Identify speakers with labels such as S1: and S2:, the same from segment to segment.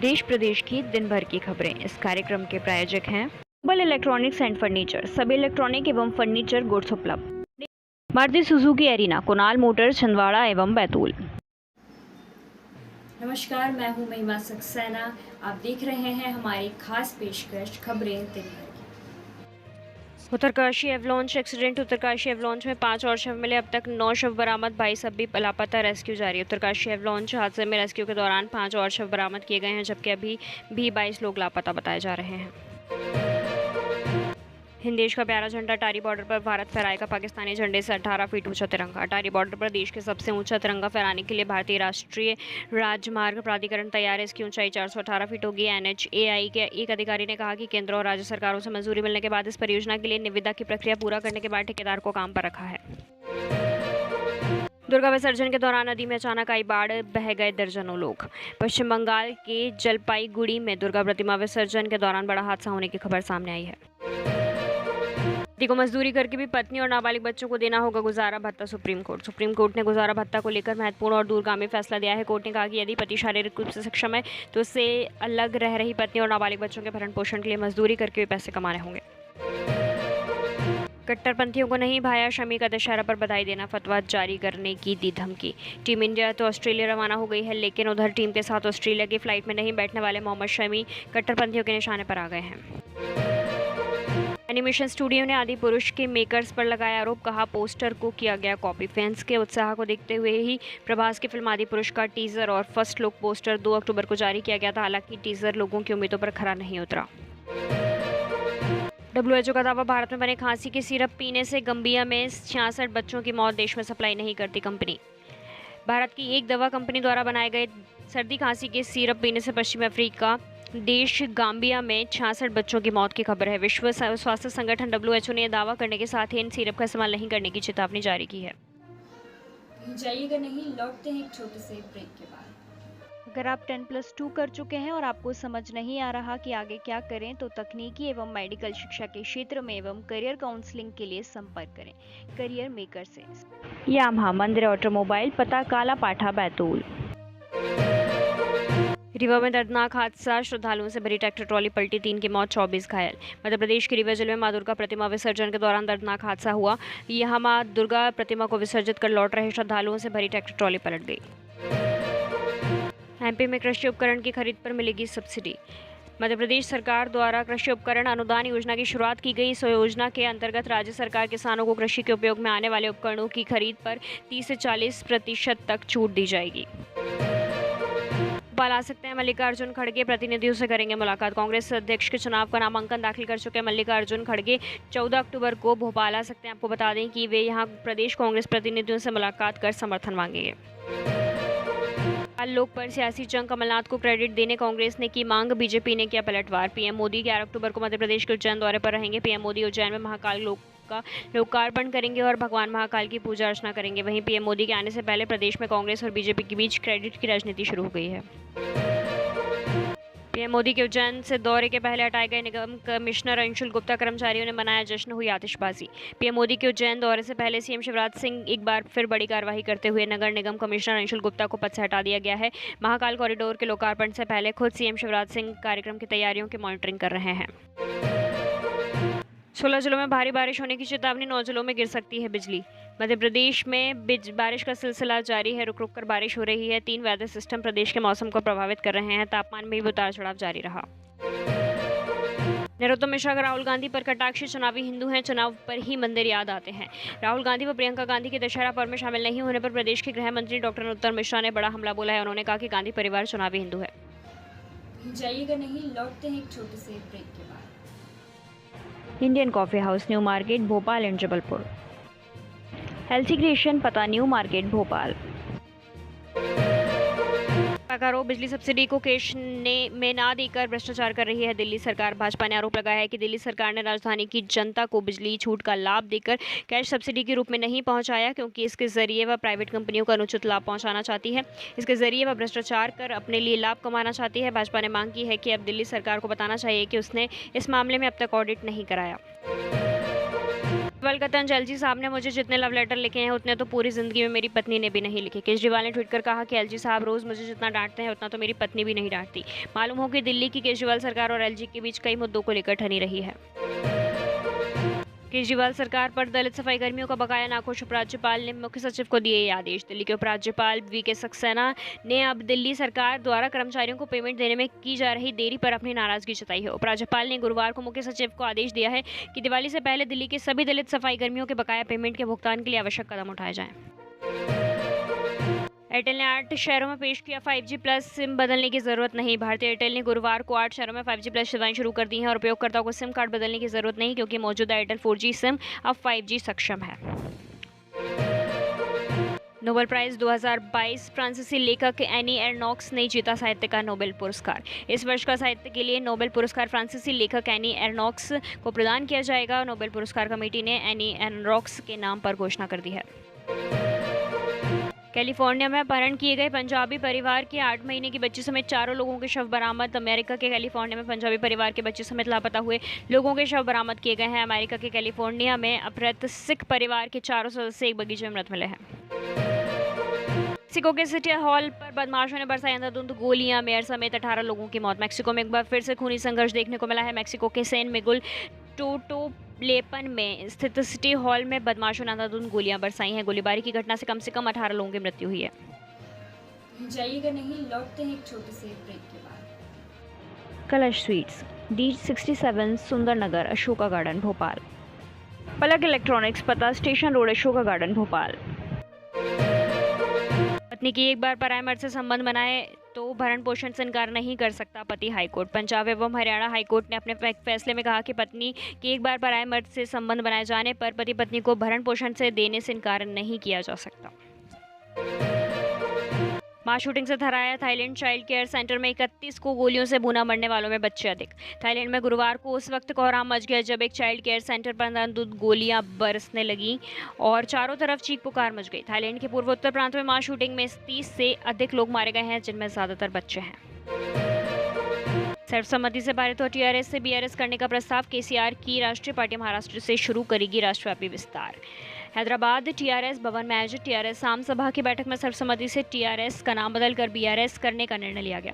S1: देश प्रदेश की दिन भर की खबरें। इस कार्यक्रम के प्रायोजक हैं ग्लोबल इलेक्ट्रॉनिक्स एंड फर्नीचर, सभी इलेक्ट्रॉनिक एवं फर्नीचर गुड्स उपलब्ध। Maruti Suzuki arena, Kunal Motors, Chhindwara एवं बैतूल।
S2: नमस्कार, मैं हूं महिमा सक्सेना। आप देख रहे हैं हमारी खास पेशकश खबरें दिन भर की।
S1: Uttarkashi avalanche accident. Uttarkashi avalanche में 5 और शव मिले। अब तक 9 शव बरामद, 22 अब भी लापता। रेस्क्यू जारी। उत्तरकाशी एवलॉन्च हादसे में रेस्क्यू के दौरान 5 और शव बरामद किए गए हैं, जबकि अभी भी 22 लोग लापता बताए जा रहे हैं। हिंद देश का प्यारा झंडा। अटारी बॉर्डर पर भारत फहराएगा पाकिस्तानी झंडे से 18 फीट ऊंचा तिरंगा। अटारी बॉर्डर पर देश के सबसे ऊंचा तिरंगा फहराने के लिए भारतीय राष्ट्रीय राजमार्ग प्राधिकरण तैयार है। इसकी ऊंचाई 418 फीट होगी। NHAI के एक अधिकारी ने कहा कि केंद्र और राज्य सरकारों से मंजूरी मिलने के बाद इस परियोजना के लिए निविदा की प्रक्रिया पूरा करने के बाद ठेकेदार को काम पर रखा है। दुर्गा विसर्जन के दौरान नदी में अचानक आई बाढ़, बह गए दर्जनों लोग। पश्चिम बंगाल के जलपाईगुड़ी में दुर्गा प्रतिमा विसर्जन के दौरान बड़ा हादसा होने की खबर सामने आई है। पति को मजदूरी करके भी पत्नी और नाबालिग बच्चों को देना होगा गुजारा भत्ता। सुप्रीम कोर्ट ने गुजारा भत्ता को लेकर महत्वपूर्ण और दूरगामी फैसला दिया है। कोर्ट ने कहा कि यदि पति शारीरिक रूप से सक्षम है तो उससे अलग रह रही पत्नी और नाबालिग बच्चों के भरण पोषण के लिए मजदूरी करके भी पैसे कमाने होंगे। कट्टरपंथियों को नहीं भाया शमी का दशहरा पर बधाई देना, फतवा जारी करने की दी धमकी। टीम इंडिया तो ऑस्ट्रेलिया रवाना हो गई है, लेकिन उधर टीम के साथ ऑस्ट्रेलिया की फ्लाइट में नहीं बैठने वाले मोहम्मद शमी कट्टरपंथियों के निशाने पर आ गए हैं। एनिमेशन स्टूडियो ने आदि पुरुष के मेकर्स पर लगाया आरोप, कहा पोस्टर को किया गया कॉपी। फैंस के उत्साह को देखते हुए ही प्रभास की फिल्म आदि पुरुष का टीजर और फर्स्ट लुक पोस्टर 2 अक्टूबर को जारी किया गया था। हालांकि टीजर लोगों की उम्मीदों पर खरा नहीं उतरा। WHO का दावा, भारत में बने खांसी के सिरप पीने से गंबिया में 66 बच्चों की मौत। देश में सप्लाई नहीं करती कंपनी। भारत की एक दवा कंपनी द्वारा बनाए गए सर्दी खांसी के सिरप पीने से पश्चिमी अफ्रीका देश गाम्बिया में 66 बच्चों की मौत की खबर है। विश्व स्वास्थ्य संगठन WHO ने दावा करने के साथ ही इन सिरप का इस्तेमाल नहीं करने की चेतावनी जारी की है।
S2: जाइएगा नहीं, लौटते हैं एक छोटे से ब्रेक के बाद।
S1: अगर आप 10+2 कर चुके हैं और आपको समझ नहीं आ रहा कि आगे क्या करें, तो तकनीकी एवं मेडिकल शिक्षा के क्षेत्र में एवं करियर काउंसलिंग के लिए संपर्क करें करियर मेकर से। यामाहा मंदिर ऑटोमोबाइल, पता काला पाठा, बैतूल। रीवा में दर्दनाक हादसा, श्रद्धालुओं से भरी ट्रैक्टर ट्रॉली पलटी, 3 की मौत, 24 घायल। मध्य प्रदेश के रीवा जिले में मां दुर्गा प्रतिमा विसर्जन के दौरान दर्दनाक हादसा हुआ। यहां मां दुर्गा प्रतिमा को विसर्जित कर लौट रहे श्रद्धालुओं से भरी ट्रैक्टर ट्रॉली पलट गई। MP में कृषि उपकरण की खरीद पर मिलेगी सब्सिडी। मध्य प्रदेश सरकार द्वारा कृषि उपकरण अनुदान योजना की शुरुआत की गई। इस योजना के अंतर्गत राज्य सरकार किसानों को कृषि के उपयोग में आने वाले उपकरणों की खरीद पर 30 से 40% तक छूट दी जाएगी। भोपाल आ सकते हैं मल्लिकार्जुन खड़गे, प्रतिनिधियों से करेंगे मुलाकात। कांग्रेस अध्यक्ष के चुनाव का नामांकन दाखिल कर चुके मल्लिकार्जुन खड़गे 14 अक्टूबर को भोपाल आ सकते हैं। आपको बता दें कि वे यहां प्रदेश कांग्रेस प्रतिनिधियों से मुलाकात कर समर्थन मांगेंगे। लोक पर सियासी जंग, कमलनाथ को क्रेडिट देने कांग्रेस ने की मांग, बीजेपी ने किया पलटवार। पीएम मोदी 11 अक्टूबर को मध्य प्रदेश के उज्जैन दौरे पर रहेंगे। पीएम मोदी उज्जैन में महाकाल लोक का लोकार्पण करेंगे और भगवान महाकाल की पूजा अर्चना करेंगे। वहीं पीएम मोदी के आने से पहले प्रदेश में कांग्रेस और बीजेपी के बीच क्रेडिट की राजनीति शुरू हो गई है। पीएम मोदी के उज्जैन से दौरे के पहले हटाए गए निगम कमिश्नर अंशुल गुप्ता कर्मचारियों ने मनाया जश्न, हुई आतिशबाजी। पीएम मोदी के उज्जैन दौरे से पहले सीएम शिवराज सिंह एक बार फिर बड़ी कार्रवाई करते हुए नगर निगम कमिश्नर अंशुल गुप्ता को पद से हटा दिया गया है। महाकाल कॉरिडोर के लोकार्पण से पहले खुद सीएम शिवराज सिंह कार्यक्रम की तैयारियों की मॉनिटरिंग कर रहे हैं। 16 जिलों में भारी बारिश होने की चेतावनी, 9 जिलों में गिर सकती है बिजली। मध्य प्रदेश में बारिश का सिलसिला जारी है, रुक रुक कर बारिश हो रही है। 3 वेदर सिस्टम प्रदेश के मौसम को प्रभावित कर रहे हैं। तापमान में भी उतार चढ़ाव जारी रहा। नरोत्तम मिश्रा का राहुल गांधी पर कटाक्ष, चुनावी हिंदू हैं, चुनाव पर ही मंदिर याद आते हैं। राहुल गांधी व प्रियंका गांधी के दशहरा पर्व में शामिल नहीं होने पर प्रदेश के गृह मंत्री डॉक्टर नरोत्तम मिश्रा ने बड़ा हमला बोला है। उन्होंने कहा कि गांधी परिवार चुनावी हिंदू है।
S2: जाइएगा नहीं, लौटते हैं एक छोटे से ब्रेक के बाद।
S1: Indian coffee house, new market, Bhopal and Jabalpur. Healthy creation, पता न्यू मार्केट, भोपाल। बिजली सब्सिडी को कैश में ना देकर भ्रष्टाचार कर रही है दिल्ली सरकार। भाजपा ने आरोप लगाया है कि दिल्ली सरकार ने राजधानी की जनता को बिजली छूट का लाभ देकर कैश सब्सिडी के रूप में नहीं पहुंचाया, क्योंकि इसके जरिए वह प्राइवेट कंपनियों को अनुचित लाभ पहुंचाना चाहती है। इसके जरिए वह भ्रष्टाचार कर अपने लिए लाभ कमाना चाहती है। भाजपा ने मांग की है कि अब दिल्ली सरकार को बताना चाहिए कि उसने इस मामले में अब तक ऑडिट नहीं कराया। वलकतन एलजी साहब ने मुझे जितने लव लेटर लिखे हैं उतने तो पूरी ज़िंदगी में मेरी पत्नी ने भी नहीं लिखे। केजरीवाल ने ट्वीट कर कहा कि एलजी साहब रोज़ मुझे जितना डांटते हैं उतना तो मेरी पत्नी भी नहीं डांटती। मालूम हो कि दिल्ली की केजरीवाल सरकार और एलजी के बीच कई मुद्दों को लेकर ठनी रही है। केजरीवाल सरकार पर दलित सफाई कर्मियों का बकाया नाखुश उपराज्यपाल ने मुख्य सचिव को दिए ये आदेश। दिल्ली के उपराज्यपाल वीके सक्सेना ने अब दिल्ली सरकार द्वारा कर्मचारियों को पेमेंट देने में की जा रही देरी पर अपनी नाराजगी जताई है। उपराज्यपाल ने गुरुवार को मुख्य सचिव को आदेश दिया है कि दिवाली से पहले दिल्ली के सभी दलित सफाई कर्मियों के बकाया पेमेंट के भुगतान के लिए आवश्यक कदम उठाए जाएं। एयरटेल ने 8 शहरों में पेश किया 5G प्लस सिम बदलने की जरूरत नहीं। भारतीय एयरटेल ने गुरुवार को 8 शहरों में 5G प्लस सेवाएं शुरू कर दी हैं और उपयोगकर्ताओं को सिम कार्ड बदलने की जरूरत नहीं, क्योंकि मौजूदा एयरटेल 4G सिम अब 5G सक्षम है। नोबेल प्राइज 2022 फ्रांसीसी लेखक एनी एर्नॉक्स ने जीता साहित्य का नोबेल पुरस्कार। इस वर्ष का साहित्य के लिए नोबेल पुरस्कार फ्रांसीसी लेखक एनी एर्नॉक्स को प्रदान किया जाएगा। नोबेल पुरस्कार कमेटी ने एनी एर्नॉक्स के नाम पर घोषणा कर दी है। कैलिफोर्निया में अपहरण किए गए पंजाबी परिवार की 8 महीने की बच्ची समेत 4 लोगों के शव बरामद। अमेरिका के कैलिफोर्निया में पंजाबी परिवार के बच्ची समेत लापता हुए लोगों के शव बरामद किए गए हैं। अमेरिका के कैलिफोर्निया में अपहृत सिख परिवार के 4 सदस्य एक बगीचे में मृत मिले हैं। मेक्सिको के सिटी हॉल पर बदमाशों ने बरसाई अंधाधुंध गोलियां, मेयर समेत 18 लोगों की मौत। मेक्सिको में एक बार फिर से खूनी संघर्ष देखने को मिला है। मेक्सिको के सैन मिगुल टोटोलेपन में स्थित सिटी हॉल में बदमाशों ने अंधाधुंध गोलियां बरसाई हैं। गोलीबारी की घटना से कम 18 लोगों की मृत्यु हुई है।
S2: जाइएगा नहीं, लौटते हैं एक छोटे से ब्रेक के बाद।
S1: कलश स्वीट्स D67 सुंदर नगर अशोका गार्डन भोपाल। पलक इलेक्ट्रॉनिक्स पता station road Ashoka garden Bhopal. पत्नी की एक बार पराये मर्द से संबंध बनाए तो भरण पोषण से इनकार नहीं कर सकता पति। हाईकोर्ट। पंजाब एवं हरियाणा हाईकोर्ट ने अपने फैसले में कहा कि पत्नी के एक बार पराये मर्द से संबंध बनाए जाने पर पति पत्नी को भरण पोषण से देने से इनकार नहीं किया जा सकता। मां शूटिंग से धराया थाईलैंड चाइल्ड केयर सेंटर में 31 को गोलियों से भूना, मरने वालों में बच्चे अधिक। थाईलैंड में गुरुवार को उस वक्त कोहराम मच गया जब एक चाइल्ड केयर सेंटर पर अंधाधुंध गोलियां बरसने लगीं और चारों तरफ चीख पुकार मच गई। थाईलैंड के पूर्वोत्तर प्रांत में मां शूटिंग में 30 से अधिक लोग मारे गए हैं, जिनमें ज्यादातर बच्चे हैं। सर्वसम्मति से पारित हुआ टीआरएस से बीआरएस करने का प्रस्ताव। केसीआर की राष्ट्रीय पार्टी महाराष्ट्र से शुरू करेगी राष्ट्रव्यापी विस्तार। हैदराबाद टीआरएस भवन में आयोजित टीआरएस आम सभा की बैठक में सर्वसम्मति से टीआरएस का नाम बदलकर बीआरएस करने का निर्णय लिया गया।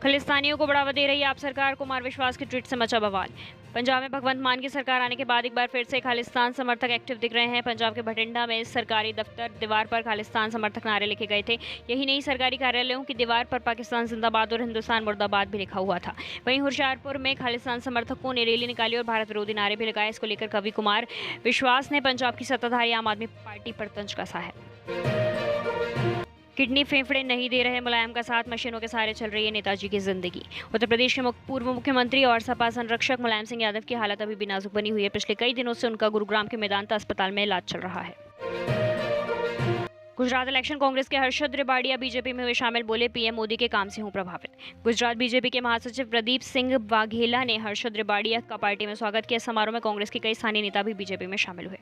S1: खालिस्तानियों को बढ़ावा दे रही आप सरकार, कुमार विश्वास के ट्वीट से मचा बवाल। पंजाब में भगवंत मान की सरकार आने के बाद एक बार फिर से खालिस्तान समर्थक एक्टिव दिख रहे हैं। पंजाब के बठिंडा में सरकारी दफ्तर दीवार पर खालिस्तान समर्थक नारे लिखे गए थे। यही नहीं, सरकारी कार्यालयों की दीवार पर पाकिस्तान जिंदाबाद और हिंदुस्तान मुर्दाबाद भी लिखा हुआ था। वहीं होशियारपुर में खालिस्तान समर्थकों ने रैली निकाली और भारत विरोधी नारे भी लगाए। इसको लेकर कवि कुमार विश्वास ने पंजाब की सत्ताधारी आम आदमी पार्टी पर तंज कसा है। किडनी फेफड़े नहीं दे रहे मुलायम का साथ, मशीनों के सहारे चल रही है नेताजी की जिंदगी। उत्तर प्रदेश के पूर्व मुख्यमंत्री और सपा संरक्षक मुलायम सिंह यादव की हालत अभी भी नाजुक बनी हुई है। पिछले कई दिनों से उनका गुरुग्राम के मेदांता अस्पताल में इलाज चल रहा है। गुजरात इलेक्शन कांग्रेस के हर्षद रेबाड़िया बीजेपी में हुए शामिल, बोले पीएम मोदी के काम से हूं प्रभावित। गुजरात बीजेपी के महासचिव प्रदीप सिंह वाघेला ने हर्षद रेबाड़िया का पार्टी में स्वागत किया। समारोह में कांग्रेस के कई स्थानीय नेता भी बीजेपी में शामिल हुए।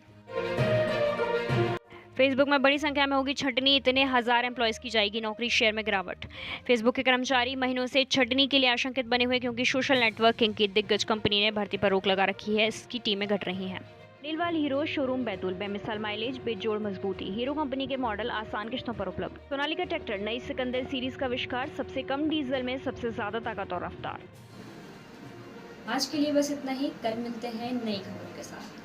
S1: फेसबुक में बड़ी संख्या में होगी छंटनी, इतने 1000 एम्प्लॉयज़ की जाएगी नौकरी, शेयर में गिरावट। फेसबुक के कर्मचारी महीनों से छंटनी के लिए आशंकित बने हुए, क्योंकि सोशल नेटवर्किंग की दिग्गज कंपनी ने भर्ती पर रोक लगा रखी है। इसकी टीमें घट रही हैं। नीलवाल हीरो शोरूम बैतूल, बेमिसाल माइलेज, बेजोड़ मजबूती। हीरो कंपनी के मॉडल आसान किस्तों पर उपलब्ध। सोनालिका ट्रैक्टर नई सिकंदर सीरीज का आविष्कार, सबसे कम डीजल में सबसे ज्यादा ताकत और रफ्तार।
S2: आज के लिए बस इतना ही, कल मिलते हैं नई खबरों के साथ।